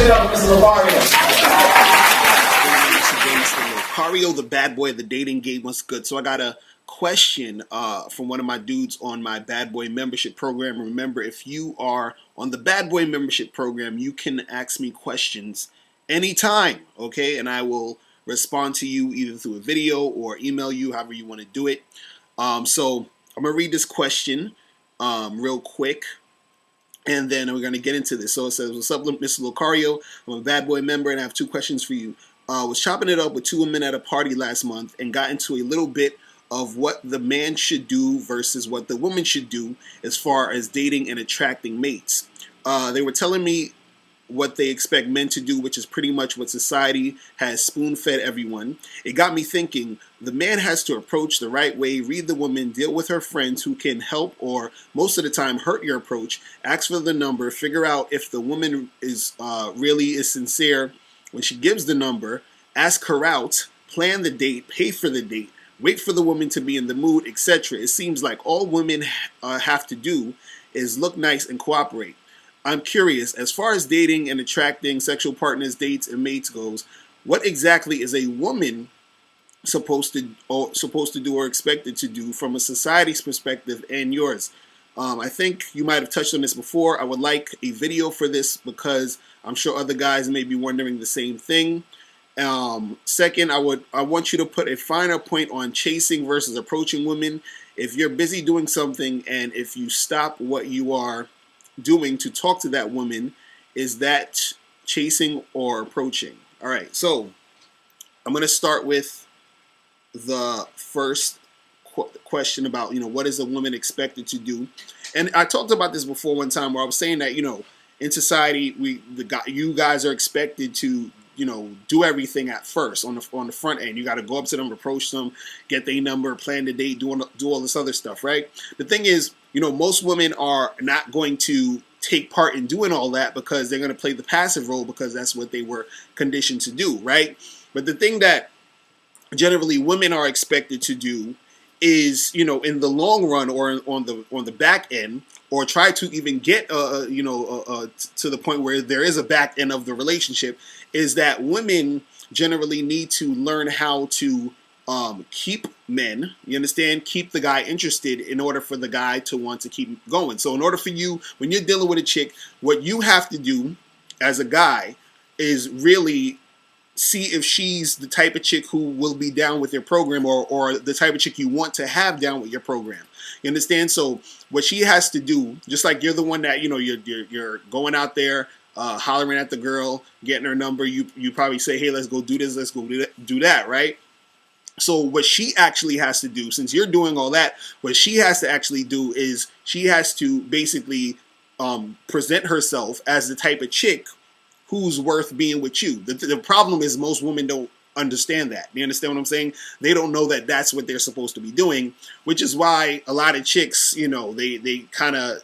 it up, Mr. Lovario. Locario, the bad boy of the dating game. What's good? So I got a question from one of my dudes on my Bad Boy membership program. Remember, if you are on the Bad Boy membership program, you can ask me questions anytime, okay? And I will respond to you either through a video or email you, however you want to do it. So I'm going to read this question real quick, and then we're going to get into this. So it says, what's up, Mr. Locario? I'm a Bad Boy member, and I have two questions for you. Was chopping it up with two women at a party last month and got into a little bit of what the man should do versus what the woman should do as far as dating and attracting mates. They were telling me what they expect men to do, which is pretty much what society has spoon-fed everyone. It got me thinking, the man has to approach the right way, read the woman, deal with her friends who can help or most of the time hurt your approach, ask for the number, figure out if the woman is really is sincere when she gives the number, ask her out, plan the date, pay for the date, wait for the woman to be in the mood, etc. It seems like all women have to do is look nice and cooperate. I'm curious, as far as dating and attracting sexual partners, dates, and mates goes, what exactly is a woman supposed to do or expected to do from a society's perspective and yours? I think you might have touched on this before. I would like a video for this because I'm sure other guys may be wondering the same thing. Second, I want you to put a finer point on chasing versus approaching women. If you're busy doing something and if you stop what you are doing to talk to that woman, is that chasing or approaching? All right, so I'm going to start with the first question about, what is a woman expected to do? And I talked about this before one time where I was saying that, in society, you guys are expected to, do everything at first on the front end. You got to go up to them, approach them, get their number, plan the date, do all this other stuff, right? The thing is, most women are not going to take part in doing all that because they're going to play the passive role because that's what they were conditioned to do, right? But the thing that generally women are expected to do is, in the long run or on the back end, or try to even get, to the point where there is a back end of the relationship, is that women generally need to learn how to keep men, you understand, keep the guy interested in order for the guy to want to keep going. So in order for you, when you're dealing with a chick, what you have to do as a guy is really see if she's the type of chick who will be down with your program or the type of chick you want to have down with your program. You understand? So what she has to do, just like you're the one that, you're going out there, hollering at the girl, getting her number, you probably say, hey, let's go do this, let's go do that, right? So what she actually has to do, since you're doing all that, what she has to actually do is she has to basically present herself as the type of chick who's worth being with you. The problem is most women don't understand that. You understand what I'm saying? They don't know that that's what they're supposed to be doing, which is why a lot of chicks, they kind of,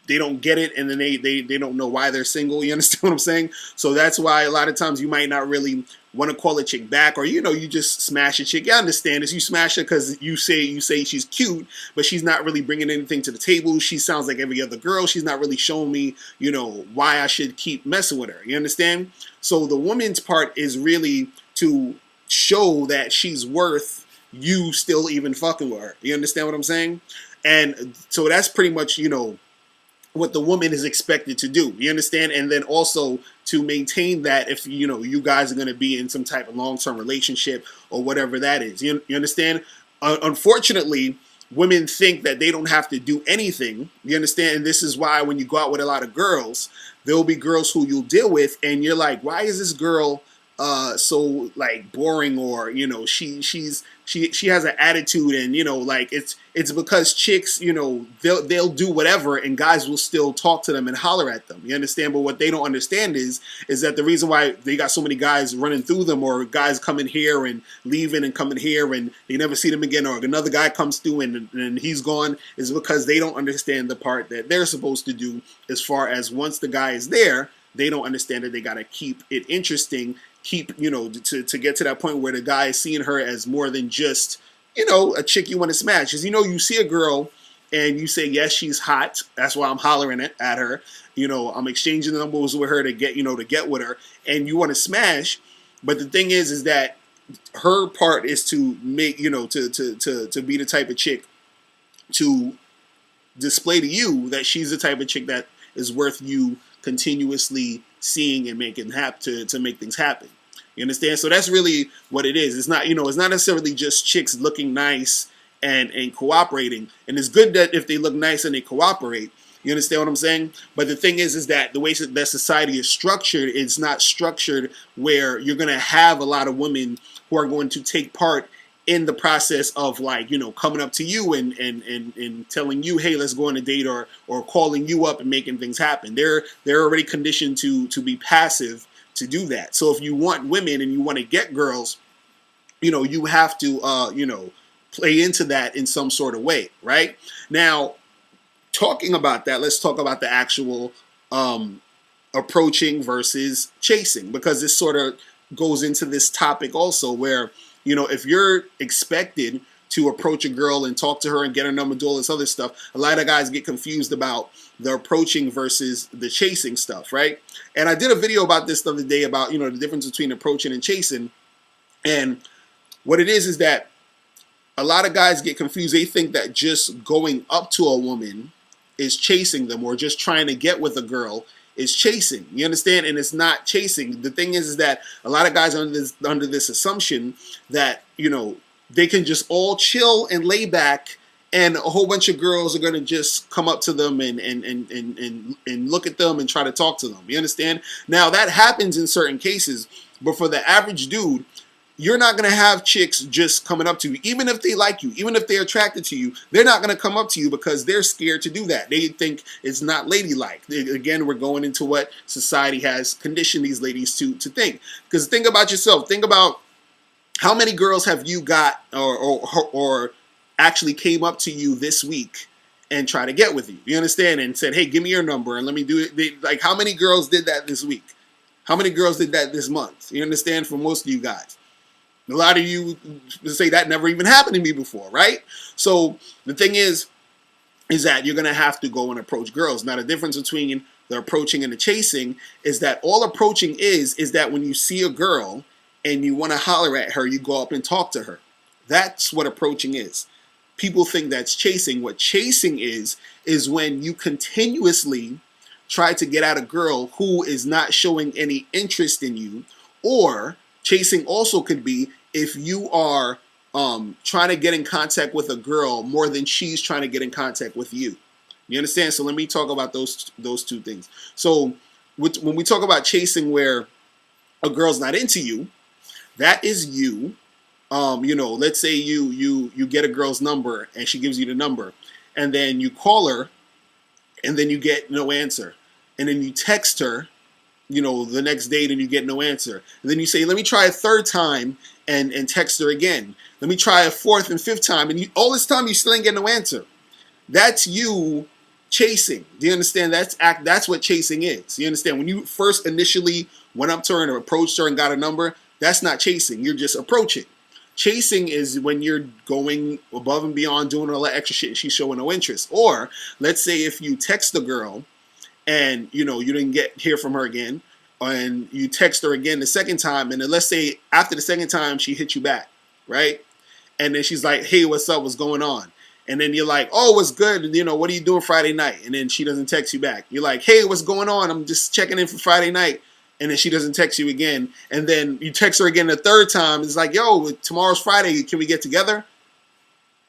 they don't get it, and then they don't know why they're single. You understand what I'm saying? So that's why a lot of times you might not really want to call a chick back, or you just smash a chick. I understand this. You smash her because you say she's cute, but she's not really bringing anything to the table. She sounds like every other girl. She's not really showing me, why I should keep messing with her. You understand? So the woman's part is really to show that she's worth you still even fucking with her. You understand what I'm saying? And so that's pretty much, what the woman is expected to do. You understand? And then also to maintain that if, you guys are going to be in some type of long-term relationship or whatever that is. You understand? Unfortunately, women think that they don't have to do anything. You understand? And this is why when you go out with a lot of girls, there'll be girls who you'll deal with and you're like, why is this girl so like boring, or she has an attitude, and it's because chicks, they'll do whatever and guys will still talk to them and holler at them. You understand? But what they don't understand is that the reason why they got so many guys running through them, or guys coming here and leaving and coming here and they never see them again, or another guy comes through and he's gone, is because they don't understand the part that they're supposed to do as far as once the guy is there. They don't understand that they got to keep it interesting, keep, to get to that point where the guy is seeing her as more than just, a chick you want to smash. Because, you see a girl and you say yes, she's hot. That's why I'm hollering at her. I'm exchanging numbers with her to get with her, and you want to smash. But the thing is that her part is to make to be the type of chick to display to you that she's the type of chick that is worth you continuously seeing and making to make things happen. You understand? So that's really what it is. It's not it's not necessarily just chicks looking nice and cooperating. And it's good that if they look nice and they cooperate. You understand what I'm saying? But the thing is that the way that society is structured, it's not structured where you're going to have a lot of women who are going to take part in the process of coming up to you and telling you, hey, let's go on a date, or calling you up and making things happen. They're already conditioned to be passive to do that. So if you want women and you want to get girls, you have to play into that in some sort of way, right? Now, talking about that, let's talk about the actual approaching versus chasing, because this sort of goes into this topic also where, if you're expected to approach a girl and talk to her and get her number, do all this other stuff, a lot of guys get confused about the approaching versus the chasing stuff, right? And I did a video about this the other day about, the difference between approaching and chasing. And what it is that a lot of guys get confused. They think that just going up to a woman is chasing them, or just trying to get with a girl is chasing. You understand? And it's not chasing. The thing is that a lot of guys are under this assumption that, they can just all chill and lay back, and a whole bunch of girls are going to just come up to them and look at them and try to talk to them. You understand? Now, that happens in certain cases, but for the average dude, you're not going to have chicks just coming up to you. Even if they like you, even if they're attracted to you, they're not going to come up to you because they're scared to do that. They think it's not ladylike. Again, we're going into what society has conditioned these ladies to think. Because think about yourself. Think about how many girls have you got or actually came up to you this week and try to get with you. You understand? And said, hey, give me your number and let me do it. Like, how many girls did that this week? How many girls did that this month? You understand? For most of you guys. A lot of you say that never even happened to me before, right? So the thing is that you're going to have to go and approach girls. Now, the difference between the approaching and the chasing is that all approaching is that when you see a girl and you want to holler at her, you go up and talk to her. That's what approaching is. People think that's chasing. What chasing is when you continuously try to get at a girl who is not showing any interest in you. Or chasing also could be if you are trying to get in contact with a girl more than she's trying to get in contact with you. You understand? So let me talk about those two things. So when we talk about chasing where a girl's not into you, that is you. Let's say you get a girl's number and she gives you the number, and then you call her and then you get no answer. And then you text her, the next day, and you get no answer. And then you say, let me try a third time and text her again. Let me try a fourth and fifth time. And all this time you still ain't getting no answer. That's you chasing. Do you understand? That's what chasing is. You understand? When you first initially went up to her and approached her and got a number, that's not chasing. You're just approaching. Chasing is when you're going above and beyond, doing all that extra shit and she's showing no interest. Or let's say if you text the girl and you didn't hear from her again, and you text her again the second time, and then let's say after the second time she hit you back, right? And then she's like, hey, what's up? What's going on? And then you're like, oh, what's good? And, what are you doing Friday night? And then she doesn't text you back. You're like, hey, what's going on? I'm just checking in for Friday night. And then she doesn't text you again. And then you text her again the third time. It's like, yo, tomorrow's Friday. Can we get together?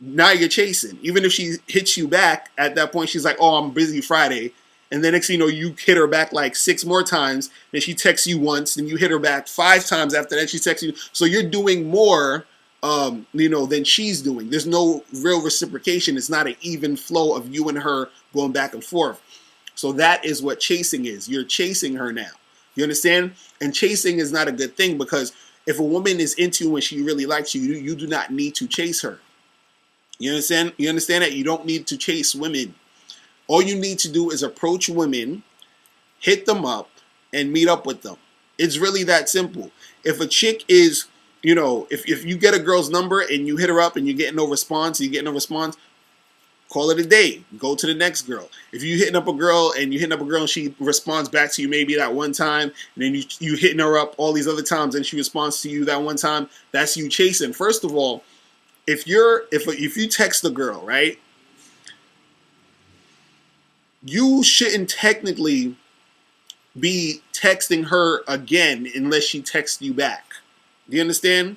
Now you're chasing. Even if she hits you back, at that point, she's like, oh, I'm busy Friday. And then next thing you know, you hit her back like 6 more times. Then she texts you once. And you hit her back 5 times after that. She texts you. So you're doing more, than she's doing. There's no real reciprocation. It's not an even flow of you and her going back and forth. So that is what chasing is. You're chasing her now. You understand? And chasing is not a good thing, because if a woman is into you and she really likes you, you do not need to chase her. You understand? You understand that? You don't need to chase women. All you need to do is approach women, hit them up, and meet up with them. It's really that simple. If a chick is, if you get a girl's number and you hit her up and you get no response, Call it a day. Go to the next girl. If you're hitting up a girl and she responds back to you maybe that one time, and then you hitting her up all these other times and she responds to you that one time, that's you chasing. First of all, if you text a girl, right, you shouldn't technically be texting her again unless she texts you back. Do you understand?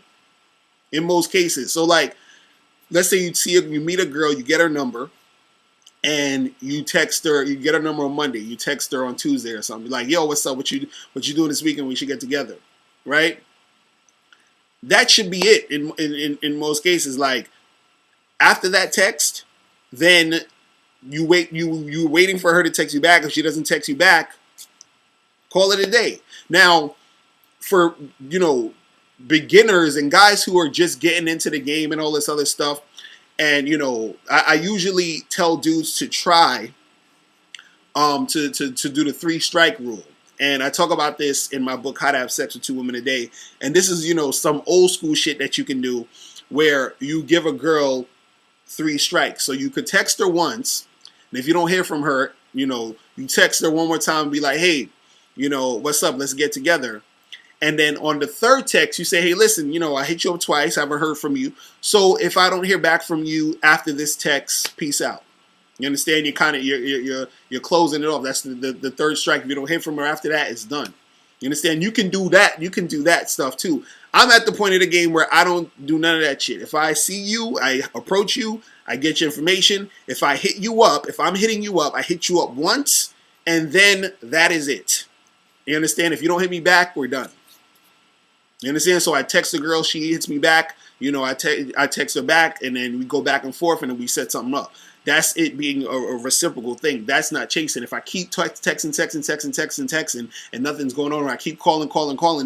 In most cases. So like, let's say you meet a girl, you get her number, and you text her. You get her number on Monday. You text her on Tuesday or something. Like, yo, what's up? What you doing this weekend? We should get together, right? That should be it in most cases. Like, after that text, then you waiting for her to text you back. If she doesn't text you back, call it a day. Now, for beginners and guys who are just getting into the game and all this other stuff, and I usually tell dudes to try to do the 3-strike rule. And I talk about this in my book, How to Have Sex with 2 Women a Day. And this is, some old school shit that you can do where you give a girl 3 strikes. So you could text her once, and if you don't hear from her, you text her one more time and be like, hey, what's up? Let's get together. And then on the third text, you say, hey, listen, I hit you up twice. I haven't heard from you. So if I don't hear back from you after this text, peace out. You understand? You're closing it off. That's the third strike. If you don't hear from her after that, it's done. You understand? You can do that. You can do that stuff too. I'm at the point of the game where I don't do none of that shit. If I see you, I approach you, I get your information. If I'm hitting you up, I hit you up once, and then that is it. You understand? If you don't hit me back, we're done. You understand? So I text the girl, she hits me back. I text her back, and then we go back and forth, and then we set something up. That's it being a reciprocal thing. That's not chasing. If I keep texting, and nothing's going on, or I keep calling,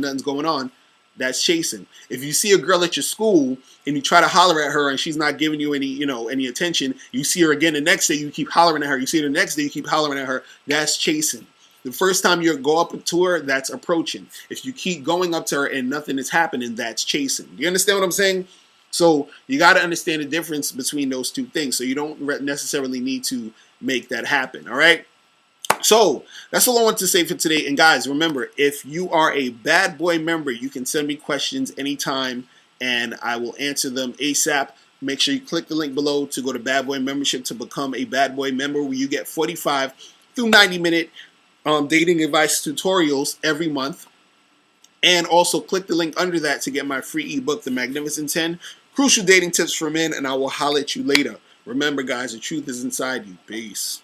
nothing's going on, that's chasing. If you see a girl at your school and you try to holler at her and she's not giving you any attention, you see her again the next day, you keep hollering at her. You see her the next day, you keep hollering at her. That's chasing. The first time you go up to her, that's approaching. If you keep going up to her and nothing is happening, that's chasing. Do you understand what I'm saying? So you got to understand the difference between those two things. So you don't necessarily need to make that happen. All right. So that's all I want to say for today. And guys, remember, if you are a Bad Boy member, you can send me questions anytime and I will answer them ASAP. Make sure you click the link below to go to Bad Boy membership to become a Bad Boy member, where you get 45 through 90-minute dating advice tutorials every month. And also click the link under that to get my free ebook, The Magnificent 10 Crucial Dating Tips for Men, and I will holler at you later. Remember, guys, the truth is inside you. Peace.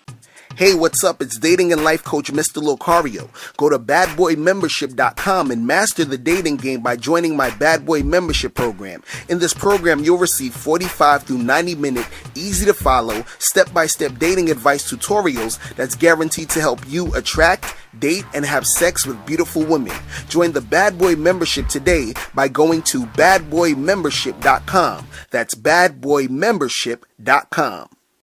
Hey, what's up? It's dating and life coach Mr. Locario. Go to badboymembership.com and master the dating game by joining my Bad Boy membership program. In this program, you'll receive 45 through 90-minute, easy-to-follow, step-by-step dating advice tutorials that's guaranteed to help you attract, date, and have sex with beautiful women. Join the Bad Boy membership today by going to badboymembership.com. That's badboymembership.com.